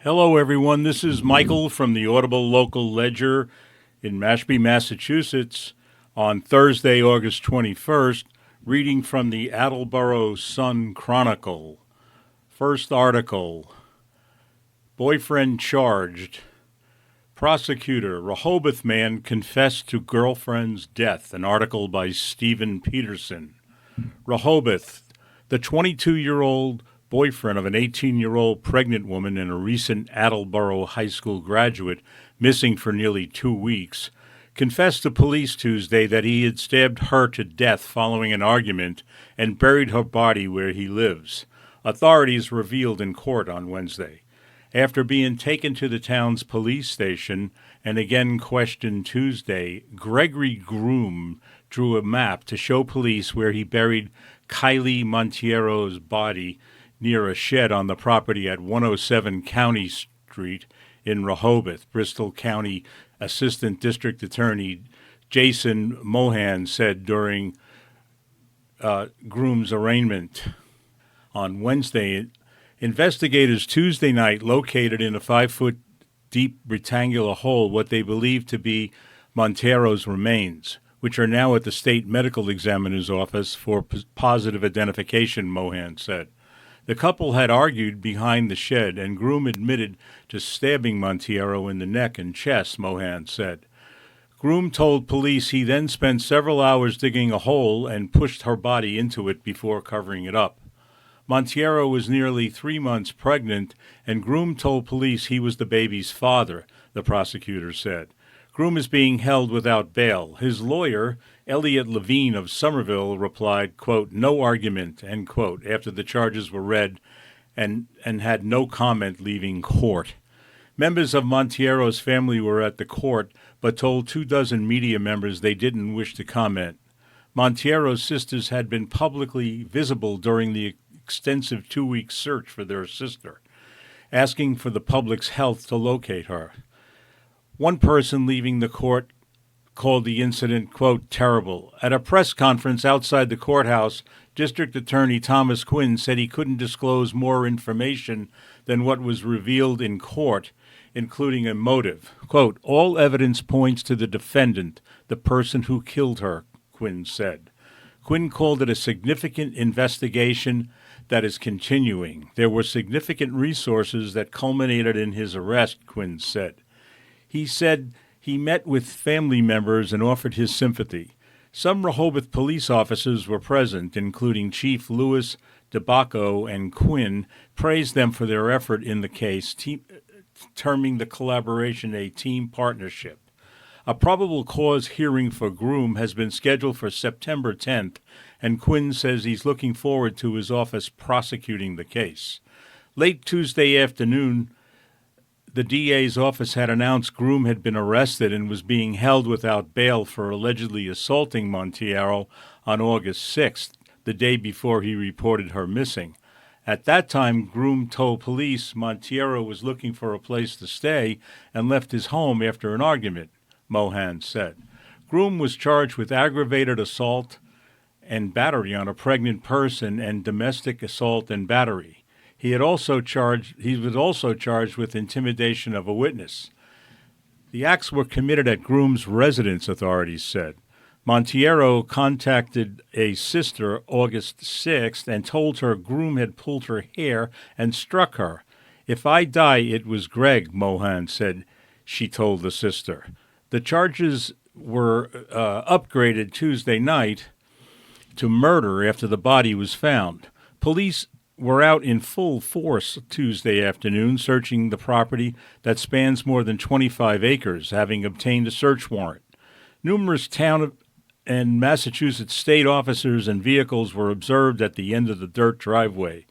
Hello, everyone. This is Michael from the Audible Local Ledger in Mashpee, Massachusetts, on Thursday, August 21st, reading from the Attleboro Sun Chronicle. First article, Boyfriend Charged. Prosecutor, Rehoboth man confessed to girlfriend's death. An article by Stephen Peterson. Rehoboth, the 22-year-old boyfriend of an 18-year-old pregnant woman and a recent Attleboro High School graduate, missing for nearly 2 weeks, confessed to police Tuesday that he had stabbed her to death following an argument and buried her body where he lives. Authorities revealed in court on Wednesday. After being taken to the town's police station and again questioned Tuesday, Gregory Groom drew a map to show police where he buried Kylie Montiero's body near a shed on the property at 107 County Street in Rehoboth. Bristol County Assistant District Attorney Jason Mohan said during Groom's arraignment on Wednesday. Investigators Tuesday night located in a 5-foot deep rectangular hole what they believe to be Montero's remains, which are now at the state medical examiner's office for positive identification, Mohan said. The couple had argued behind the shed, and Groom admitted to stabbing Montiero in the neck and chest, Mohan said. Groom told police he then spent several hours digging a hole and pushed her body into it before covering it up. Montiero was nearly 3 months pregnant, and Groom told police he was the baby's father, the prosecutor said. Groom is being held without bail. His lawyer, Elliot Levine of Somerville, replied, quote, "No argument," end quote, after the charges were read and had no comment leaving court. Members of Montiero's family were at the court, but told 24 media members they didn't wish to comment. Montiero's sisters had been publicly visible during the extensive 2-week search for their sister, asking for the public's help to locate her. One person leaving the court called the incident, quote, "terrible." At a press conference outside the courthouse, District Attorney Thomas Quinn said he couldn't disclose more information than what was revealed in court, including a motive. Quote, "All evidence points to the defendant, the person who killed her," Quinn said. Quinn called it a significant investigation that is continuing. There were significant resources that culminated in his arrest, Quinn said. He said he met with family members and offered his sympathy. Some Rehoboth police officers were present, including Chief Louis DeBacco, and Quinn praised them for their effort in the case, terming the collaboration a team partnership. A probable cause hearing for Groom has been scheduled for September 10th, and Quinn says he's looking forward to his office prosecuting the case. Late Tuesday afternoon, the DA's office had announced Groom had been arrested and was being held without bail for allegedly assaulting Montiero on August 6th, the day before he reported her missing. At that time, Groom told police Montiero was looking for a place to stay and left his home after an argument, Mohan said. Groom was charged with aggravated assault and battery on a pregnant person and domestic assault and battery. He was also charged with intimidation of a witness. The acts were committed at Groom's residence, authorities said. Montiero contacted a sister August 6th and told her Groom had pulled her hair and struck her. "If I die, it was Greg," Mohan said, she told the sister. The charges were upgraded Tuesday night to murder after the body was found. Police were out in full force Tuesday afternoon searching the property that spans more than 25 acres, having obtained a search warrant. Numerous town and Massachusetts state officers and vehicles were observed at the end of the dirt driveway.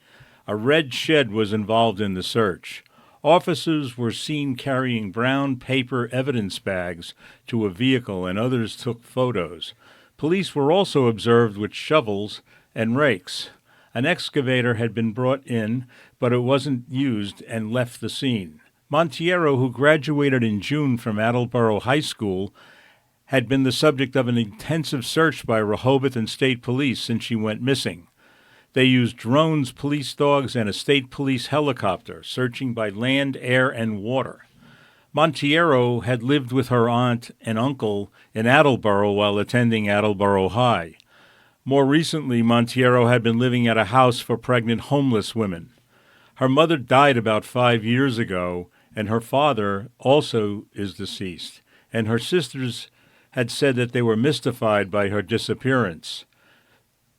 A red shed was involved in the search. Officers were seen carrying brown paper evidence bags to a vehicle, and others took photos. Police were also observed with shovels and rakes. An excavator had been brought in, but it wasn't used and left the scene. Montiero, who graduated in June from Attleboro High School, had been the subject of an intensive search by Rehoboth and state police since she went missing. They used drones, police dogs, and a state police helicopter, searching by land, air, and water. Monteiro had lived with her aunt and uncle in Attleboro while attending Attleboro High. More recently, Monteiro had been living at a house for pregnant homeless women. Her mother died about 5 years ago, and her father also is deceased, and her sisters had said that they were mystified by her disappearance,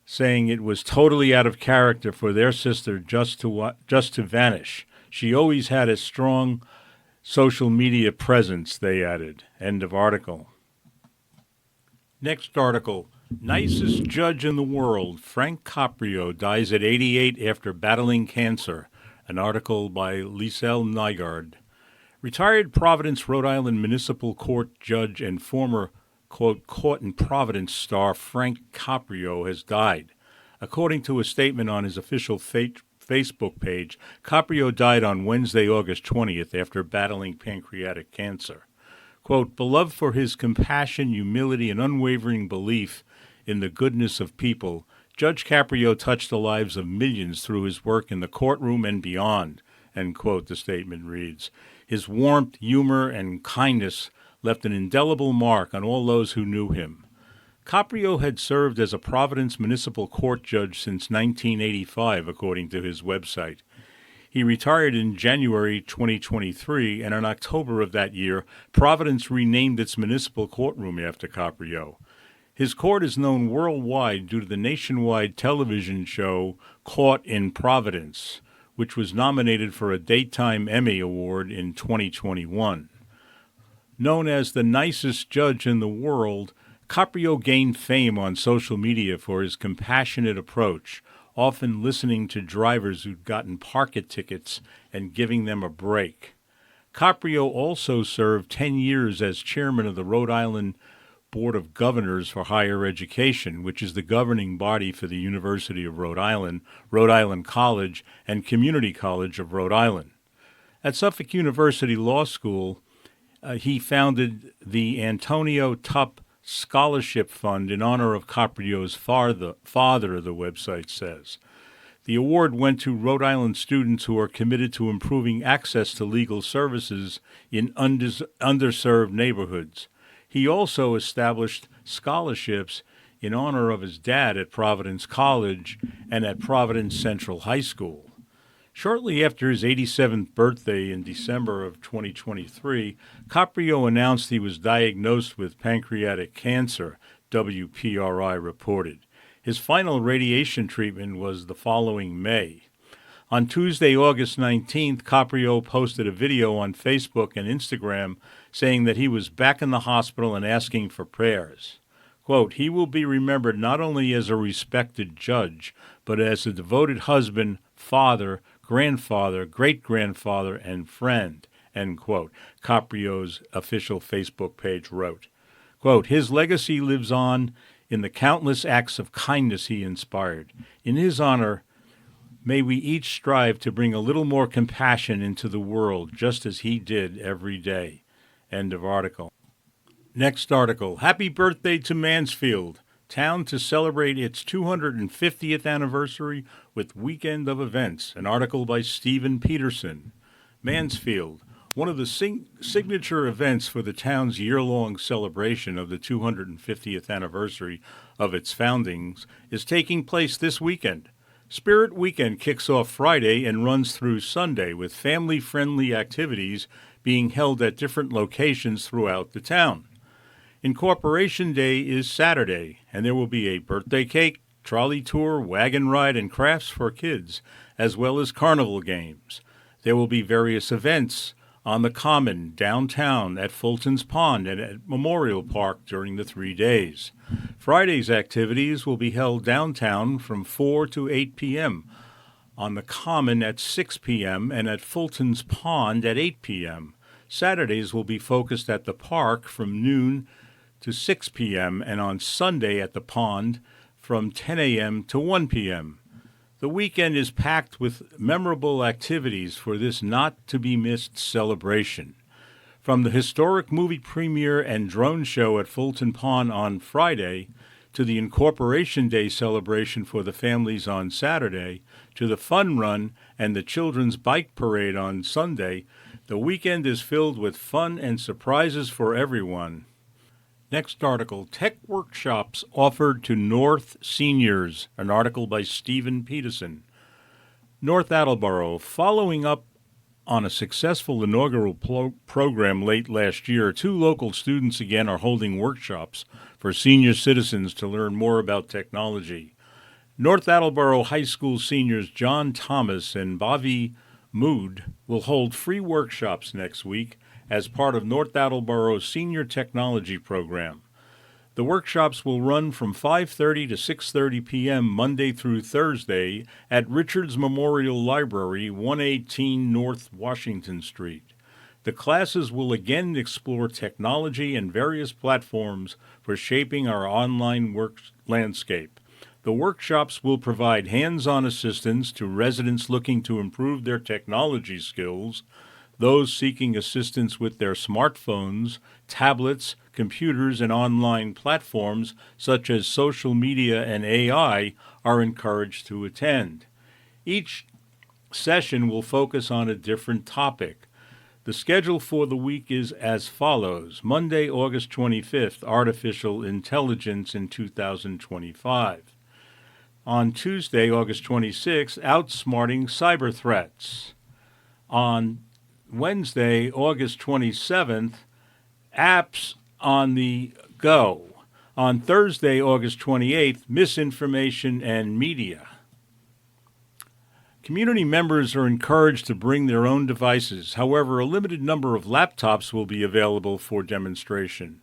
saying it was totally out of character for their sister just to vanish. She always had a strong social media presence, they added. End of article. Next article. Nicest judge in the world, Frank Caprio, dies at 88 after battling cancer. An article by Liesel Nygaard. Retired Providence, Rhode Island Municipal Court judge and former, quote, Caught in Providence star Frank Caprio has died. According to a statement on his official Facebook page, Caprio died on Wednesday, August 20th after battling pancreatic cancer. Quote, beloved for his compassion, humility, and unwavering belief in the goodness of people, Judge Caprio touched the lives of millions through his work in the courtroom and beyond, end quote, the statement reads. His warmth, humor, and kindness left an indelible mark on all those who knew him. Caprio had served as a Providence Municipal Court judge since 1985, according to his website. He retired in January 2023, and in October of that year, Providence renamed its municipal courtroom after Caprio. His court is known worldwide due to the nationwide television show Caught in Providence, which was nominated for a Daytime Emmy Award in 2021. Known as the nicest judge in the world, Caprio gained fame on social media for his compassionate approach, often listening to drivers who'd gotten parking tickets and giving them a break. Caprio also served 10 years as chairman of the Rhode Island Board of Governors for Higher Education, which is the governing body for the University of Rhode Island College, and Community College of Rhode Island. At Suffolk University Law School, he founded the Antonio Tupp Scholarship Fund in honor of Caprio's father, the website says. The award went to Rhode Island students who are committed to improving access to legal services in underserved neighborhoods. He also established scholarships in honor of his dad at Providence College and at Providence Central High School. Shortly after his 87th birthday in December of 2023, Caprio announced he was diagnosed with pancreatic cancer, WPRI reported. His final radiation treatment was the following May. On Tuesday, August 19th, Caprio posted a video on Facebook and Instagram saying that he was back in the hospital and asking for prayers. Quote, he will be remembered not only as a respected judge, but as a devoted husband, father, grandfather, great-grandfather, and friend, end quote, Caprio's official Facebook page wrote. Quote, his legacy lives on in the countless acts of kindness he inspired. In his honor, may we each strive to bring a little more compassion into the world, just as he did every day. End of article. Next article. Happy birthday to Mansfield. Town to celebrate its 250th anniversary with weekend of events. An article by Stephen Peterson. Mansfield. One of the signature events for the town's year-long celebration of the 250th anniversary of its foundings is taking place this weekend. Spirit Weekend kicks off Friday and runs through Sunday with family-friendly activities being held at different locations throughout the town. Incorporation Day is Saturday, and there will be a birthday cake, trolley tour, wagon ride, and crafts for kids, as well as carnival games. There will be various events on the Common, downtown, at Fulton's Pond, and at Memorial Park during the 3 days. Friday's activities will be held downtown from 4 to 8 p.m., on the Common at 6 p.m., and at Fulton's Pond at 8 p.m. Saturdays will be focused at the park from noon to 6 p.m., and on Sunday at the pond from 10 a.m. to 1 p.m. The weekend is packed with memorable activities for this not-to-be-missed celebration. From the historic movie premiere and drone show at Fulton Pond on Friday to the Incorporation Day celebration for the families on Saturday, to the fun run and the children's bike parade on Sunday, the weekend is filled with fun and surprises for everyone. Next article, Tech Workshops Offered to North Seniors, an article by Stephen Peterson. North Attleboro, following up on a successful inaugural program late last year, 2 local students again are holding workshops for senior citizens to learn more about technology. North Attleboro High School seniors John Thomas and Bobby Mood will hold free workshops next week as part of North Attleboro's Senior Technology Program. The workshops will run from 5:30 to 6:30 p.m. Monday through Thursday at Richards Memorial Library, 118 North Washington Street. The classes will again explore technology and various platforms for shaping our online work landscape. The workshops will provide hands-on assistance to residents looking to improve their technology skills, those seeking assistance with their smartphones, tablets, computers, and online platforms such as social media and AI are encouraged to attend. Each session will focus on a different topic. The schedule for the week is as follows. Monday, August 25th, Artificial Intelligence in 2025. On Tuesday, August 26th, Outsmarting Cyber Threats. On Wednesday, August 27th, Apps on the Go. On Thursday, August 28th, Misinformation and Media. Community members are encouraged to bring their own devices. However, a limited number of laptops will be available for demonstration.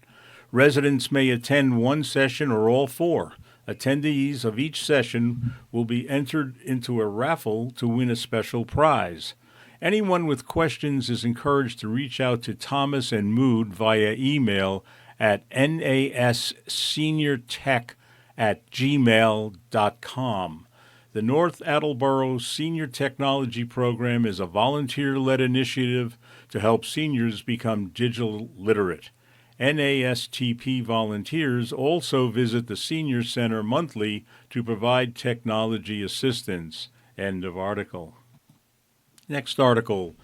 Residents may attend one session or all 4. Attendees of each session will be entered into a raffle to win a special prize. Anyone with questions is encouraged to reach out to Thomas and Mood via email at nasseniortech@gmail.com. The North Attleboro Senior Technology Program is a volunteer-led initiative to help seniors become digital literate. NASTP volunteers also visit the Senior Center monthly to provide technology assistance. End of article. Next article,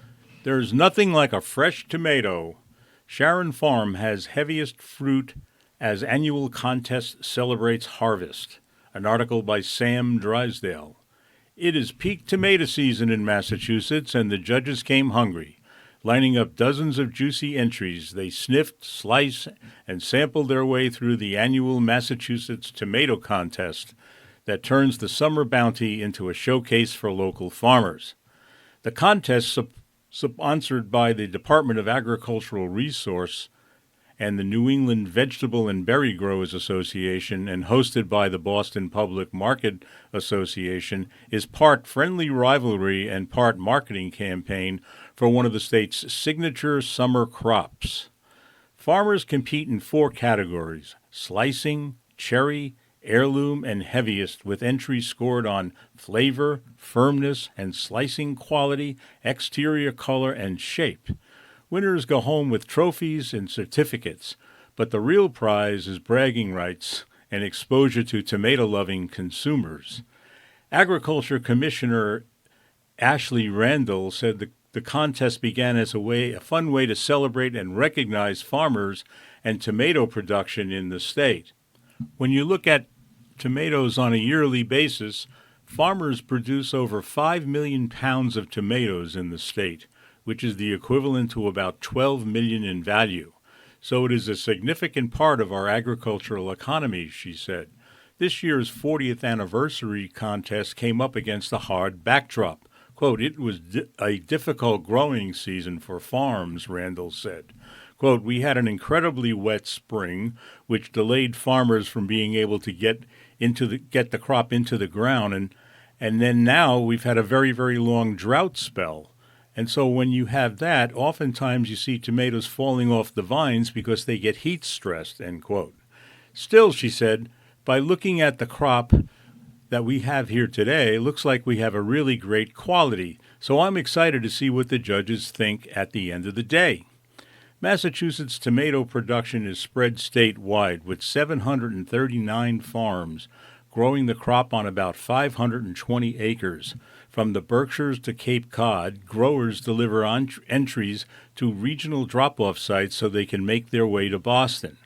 There's Nothing Like a Fresh Tomato. Sharon Farm has heaviest fruit as annual contest celebrates harvest. An article by Sam Drysdale. It is peak tomato season in Massachusetts, and the judges came hungry. Lining up dozens of juicy entries, they sniffed, sliced, and sampled their way through the annual Massachusetts Tomato Contest that turns the summer bounty into a showcase for local farmers. The contest, sponsored by the Department of Agricultural Resource and the New England Vegetable and Berry Growers Association and hosted by the Boston Public Market Association, is part friendly rivalry and part marketing campaign for one of the state's signature summer crops. Farmers compete in 4 categories: slicing, cherry, heirloom, and heaviest, with entries scored on flavor, firmness, and slicing quality, exterior color, and shape. Winners go home with trophies and certificates, but the real prize is bragging rights and exposure to tomato-loving consumers. Agriculture Commissioner Ashley Randall said the contest began as a fun way to celebrate and recognize farmers and tomato production in the state. When you look at tomatoes on a yearly basis, farmers produce over 5 million pounds of tomatoes in the state, which is the equivalent to about 12 million in value. So it is a significant part of our agricultural economy, she said. This year's 40th anniversary contest came up against a hard backdrop. Quote, "It was a difficult growing season for farms," Randall said. Quote, "We had an incredibly wet spring, which delayed farmers from being able to get the crop into the ground, and then now we've had a very, very long drought spell. And so when you have that, oftentimes you see tomatoes falling off the vines because they get heat stressed," end quote. Still, she said, by looking at the crop that we have here today, it looks like we have a really great quality. So I'm excited to see what the judges think at the end of the day. Massachusetts tomato production is spread statewide, with 739 farms growing the crop on about 520 acres. From the Berkshires to Cape Cod, growers deliver entries to regional drop-off sites so they can make their way to Boston.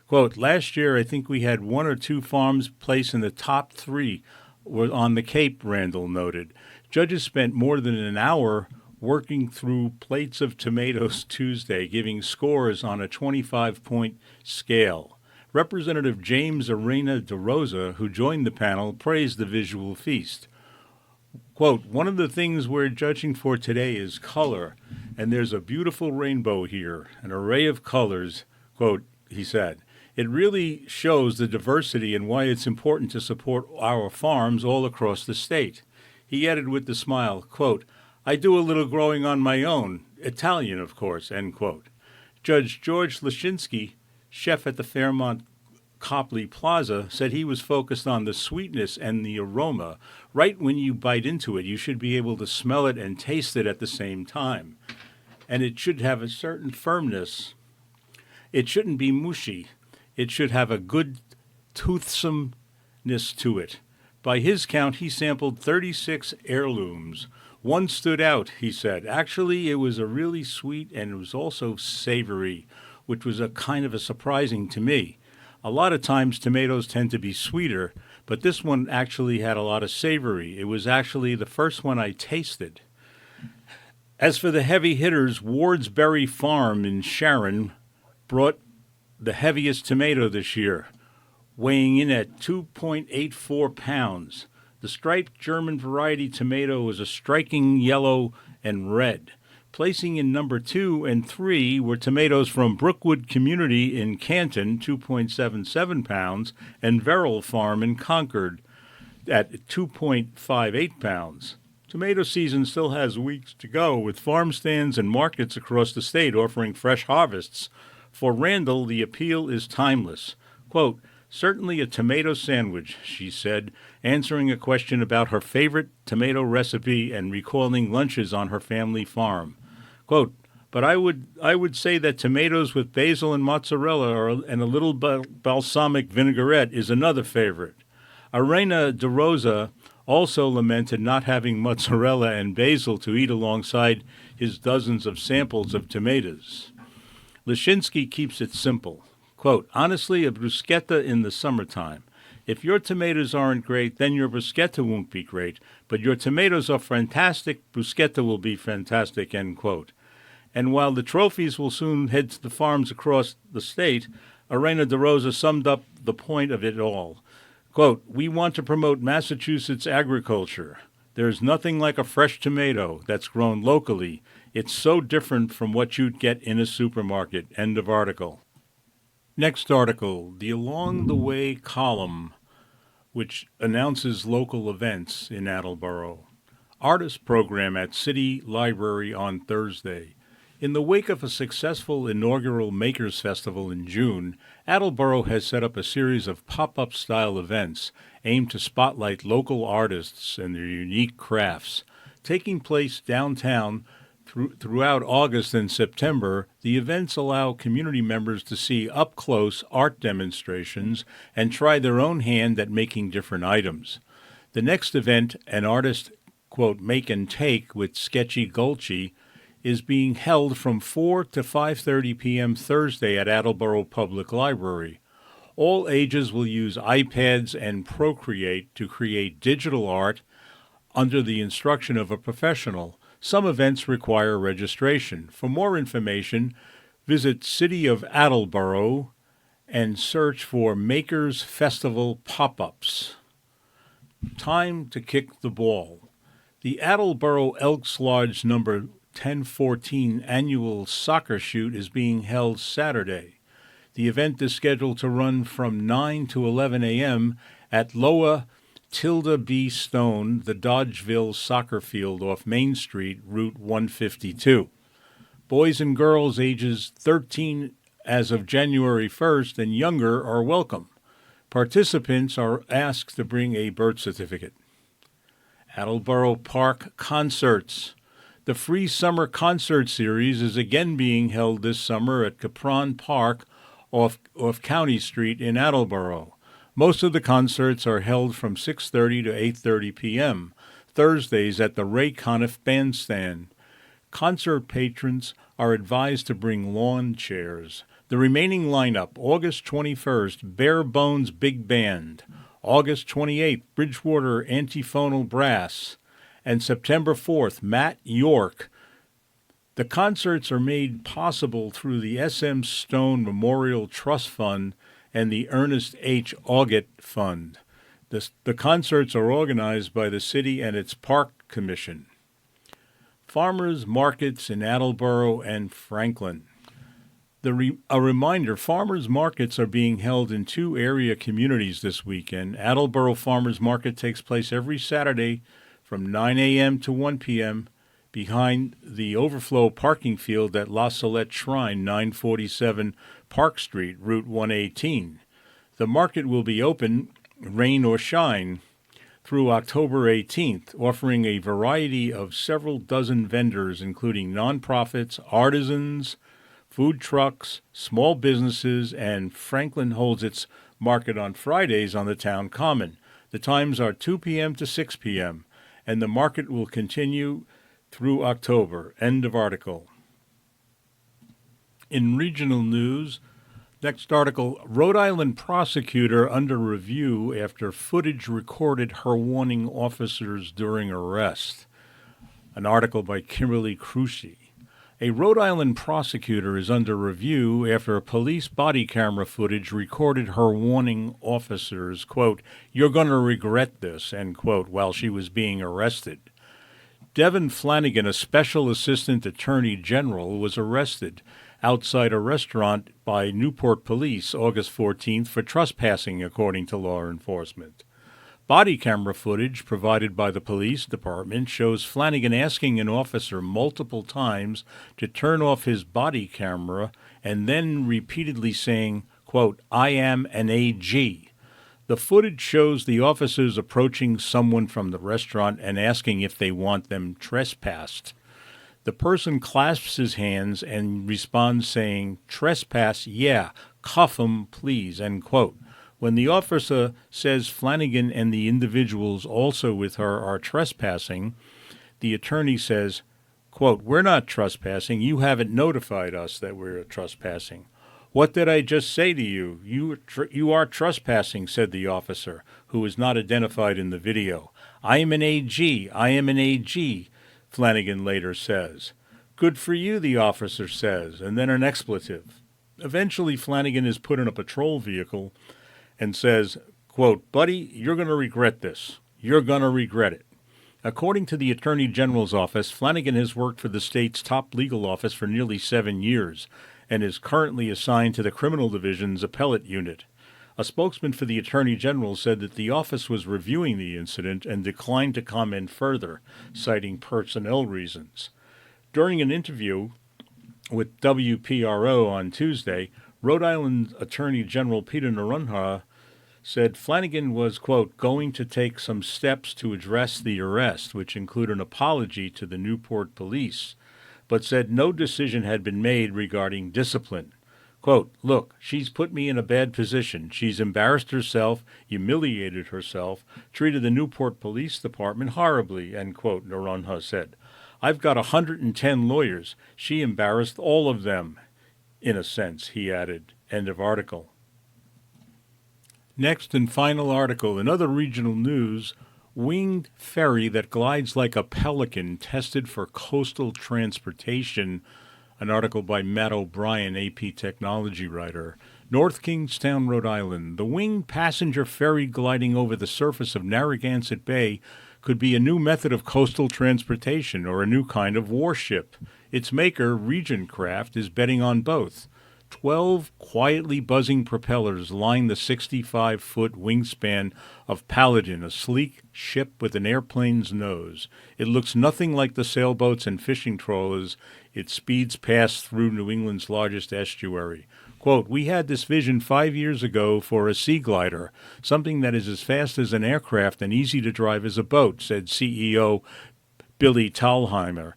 Quote, last year I think we had one or two farms place in the top three on the Cape, Randall noted. Judges spent more than an hour working through plates of tomatoes Tuesday, giving scores on a 25-point scale. Representative James Arena DeRosa, who joined the panel, praised the visual feast. Quote, one of the things we're judging for today is color, and there's a beautiful rainbow here, an array of colors, quote, he said. It really shows the diversity and why it's important to support our farms all across the state. He added with a smile, quote, I do a little growing on my own, Italian, of course, end quote. Judge George Lashinsky, chef at the Fairmont Copley Plaza, said he was focused on the sweetness and the aroma. Right when you bite into it, you should be able to smell it and taste it at the same time. And it should have a certain firmness. It shouldn't be mushy. It should have a good toothsomeness to it. By his count, he sampled 36 heirlooms. One stood out, he said. Actually, it was a really sweet and it was also savory, which was a kind of a surprising to me. A lot of times tomatoes tend to be sweeter, but this one actually had a lot of savory. It was actually the first one I tasted. As for the heavy hitters, Wardsbury Farm in Sharon brought the heaviest tomato this year, weighing in at 2.84 pounds. The striped German variety tomato is a striking yellow and red. Placing in number 2 and 3 were tomatoes from Brookwood Community in Canton, 2.77 pounds, and Verrill Farm in Concord at 2.58 pounds. Tomato season still has weeks to go, with farm stands and markets across the state offering fresh harvests. For Randall, the appeal is timeless. Quote, certainly a tomato sandwich, she said, answering a question about her favorite tomato recipe and recalling lunches on her family farm. Quote, but I would say that tomatoes with basil and mozzarella and a little balsamic vinaigrette is another favorite. Arena DeRosa also lamented not having mozzarella and basil to eat alongside his dozens of samples of tomatoes. Lashinsky keeps it simple. Quote, honestly, a bruschetta in the summertime. If your tomatoes aren't great, then your bruschetta won't be great. But your tomatoes are fantastic, bruschetta will be fantastic, end quote. And while the trophies will soon head to the farms across the state, Arena DeRosa summed up the point of it all. Quote, we want to promote Massachusetts agriculture. There's nothing like a fresh tomato that's grown locally. It's so different from what you'd get in a supermarket. End of article. Next article, the Along the Way column, which announces local events in Attleboro. Artist program at City Library on Thursday. In the wake of a successful inaugural Makers Festival in June, Attleboro has set up a series of pop-up style events aimed to spotlight local artists and their unique crafts. Taking place downtown throughout August and September, the events allow community members to see up-close art demonstrations and try their own hand at making different items. The next event, an artist, quote, make and take with Sketchy Gulchy, is being held from 4 to 5:30 p.m. Thursday at Attleboro Public Library. All ages will use iPads and Procreate to create digital art under the instruction of a professional. Some events require registration. For more information, visit City of Attleboro and search for Makers Festival pop-ups. Time to kick the ball. The Attleboro Elks Lodge number 1014 annual soccer shoot is being held Saturday. The event is scheduled to run from 9 to 11 a.m. at Lower Tilda B. Stone, the Dodgeville soccer field off Main Street, Route 152. Boys and girls ages 13 as of January 1st and younger are welcome. Participants are asked to bring a birth certificate. Attleboro Park Concerts. The free summer concert series is again being held this summer at Capron Park off County Street in Attleboro. Most of the concerts are held from 6:30 to 8:30 p.m., Thursdays at the Ray Conniff Bandstand. Concert patrons are advised to bring lawn chairs. The remaining lineup: August 21st, Bare Bones Big Band; August 28th, Bridgewater Antiphonal Brass; and September 4th, Matt York. The concerts are made possible through the S.M. Stone Memorial Trust Fund and the Ernest H. Auget Fund. The concerts are organized by the city and its Park Commission. Farmers markets in Attleboro and Franklin. A reminder, farmers markets are being held in two area communities this weekend. Attleboro Farmers Market takes place every Saturday from 9 a.m. to 1 p.m. behind the overflow parking field at La Salette Shrine, 947 Park Street, Route 118. The market will be open, rain or shine, through October 18th, offering a variety of several dozen vendors, including nonprofits, artisans, food trucks, small businesses, and Franklin holds its market on Fridays on the town common. The times are 2 p.m. to 6 p.m., and the market will continue through October. End of article. In regional news, next article, Rhode Island prosecutor under review after footage recorded her warning officers during arrest. An article by Kimberly Cruchy. A Rhode Island prosecutor is under review after police body camera footage recorded her warning officers, quote, "You're going to regret this," end quote, while she was being arrested. Devin Flanagan, a special assistant attorney general, was arrested outside a restaurant by Newport Police August 14th for trespassing, according to law enforcement. Body camera footage provided by the police department shows Flanagan asking an officer multiple times to turn off his body camera and then repeatedly saying, quote, "I am an AG." The footage shows the officers approaching someone from the restaurant and asking if they want them trespassed. The person clasps his hands and responds saying, "Trespass, yeah, cuff 'em, please," end quote. When the officer says Flanagan and the individuals also with her are trespassing, the attorney says, quote, "We're not trespassing. You haven't notified us that we're trespassing." "What did I just say to you? You are trespassing," said the officer, who is not identified in the video. "I am an AG. I am an AG," Flanagan later says. "Good for you," the officer says, and then an expletive. Eventually, Flanagan is put in a patrol vehicle and says, quote, "Buddy, you're going to regret this. You're going to regret it." According to the Attorney General's office, Flanagan has worked for the state's top legal office for nearly 7 years and is currently assigned to the Criminal Division's appellate unit. A spokesman for the Attorney General said that the office was reviewing the incident and declined to comment further, citing personnel reasons. During an interview with WPRO on Tuesday, Rhode Island Attorney General Peter Narunha said Flanagan was, quote, "going to take some steps to address the arrest," which include an apology to the Newport police, but said no decision had been made regarding discipline. Quote, "Look, she's put me in a bad position. She's embarrassed herself, humiliated herself, treated the Newport Police Department horribly," end quote, Narunha said. "I've got 110 lawyers. She embarrassed all of them, in a sense," he added. End of article. Next and final article, in other regional news, winged ferry that glides like a pelican tested for coastal transportation. An article by Matt O'Brien, AP technology writer. North Kingstown, Rhode Island. The winged passenger ferry gliding over the surface of Narragansett Bay could be a new method of coastal transportation or a new kind of warship. Its maker, Regent Craft, is betting on both. 12 quietly buzzing propellers line the 65-foot wingspan of Paladin, a sleek ship with an airplane's nose. It looks nothing like the sailboats and fishing trawlers it speeds past through New England's largest estuary. Quote, "We had this vision 5 years ago for a sea glider, something that is as fast as an aircraft and easy to drive as a boat," said CEO Billy Thalheimer.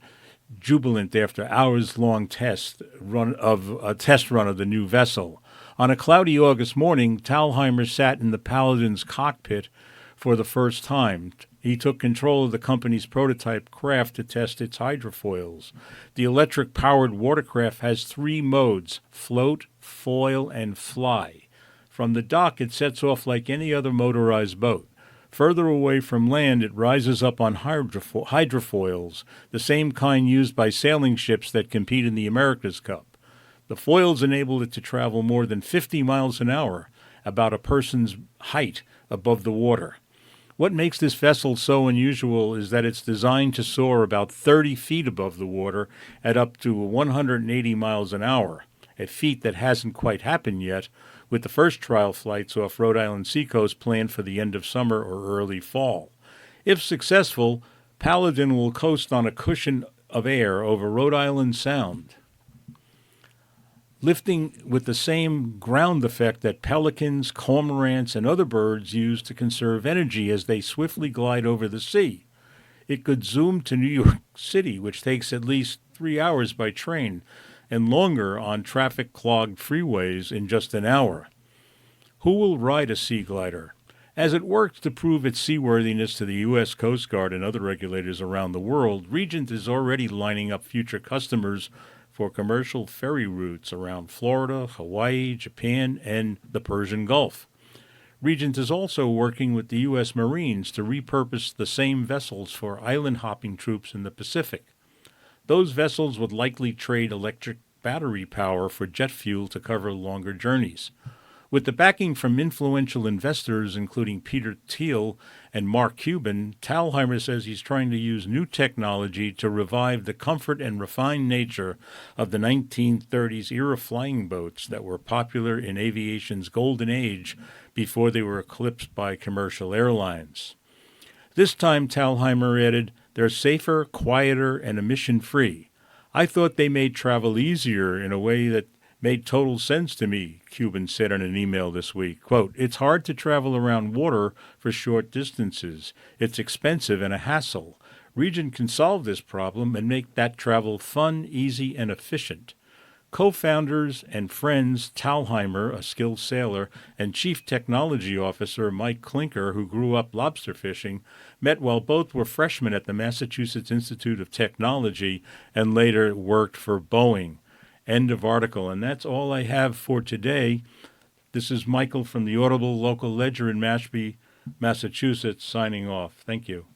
jubilant after hours-long test run of the new vessel. On a cloudy August morning, Talheimer sat in the Paladin's cockpit for the first time. He took control of the company's prototype craft to test its hydrofoils. The electric-powered watercraft has 3 modes: float, foil, and fly. From the dock, it sets off like any other motorized boat. Further away from land, it rises up on hydrofoils, the same kind used by sailing ships that compete in the America's Cup. The foils enable it to travel more than 50 miles an hour, about a person's height above the water. What makes this vessel so unusual is that it's designed to soar about 30 feet above the water at up to 180 miles an hour, a feat that hasn't quite happened yet, with the first trial flights off Rhode Island seacoast planned for the end of summer or early fall. If successful, Paladin will coast on a cushion of air over Rhode Island Sound, lifting with the same ground effect that pelicans, cormorants, and other birds use to conserve energy as they swiftly glide over the sea. It could zoom to New York City, which takes at least 3 hours by train, and longer on traffic-clogged freeways in just an hour. Who will ride a sea glider? As it works to prove its seaworthiness to the U.S. Coast Guard and other regulators around the world, Regent is already lining up future customers for commercial ferry routes around Florida, Hawaii, Japan, and the Persian Gulf. Regent is also working with the U.S. Marines to repurpose the same vessels for island-hopping troops in the Pacific. Those vessels would likely trade electric battery power for jet fuel to cover longer journeys. With the backing from influential investors, including Peter Thiel and Mark Cuban, Talheimer says he's trying to use new technology to revive the comfort and refined nature of the 1930s-era flying boats that were popular in aviation's golden age before they were eclipsed by commercial airlines. This time, Talheimer added, they're safer, quieter, and emission-free. I thought they made travel easier in a way that made total sense to me, Cuban said in an email this week. Quote, it's hard to travel around water for short distances. It's expensive and a hassle. Regent can solve this problem and make that travel fun, easy, and efficient. Co-founders and friends Talheimer, a skilled sailor, and Chief Technology Officer Mike Klinker, who grew up lobster fishing, met while both were freshmen at the Massachusetts Institute of Technology and later worked for Boeing. End of article. And that's all I have for today. This is Michael from the Audible Local Ledger in Mashpee, Massachusetts, signing off. Thank you.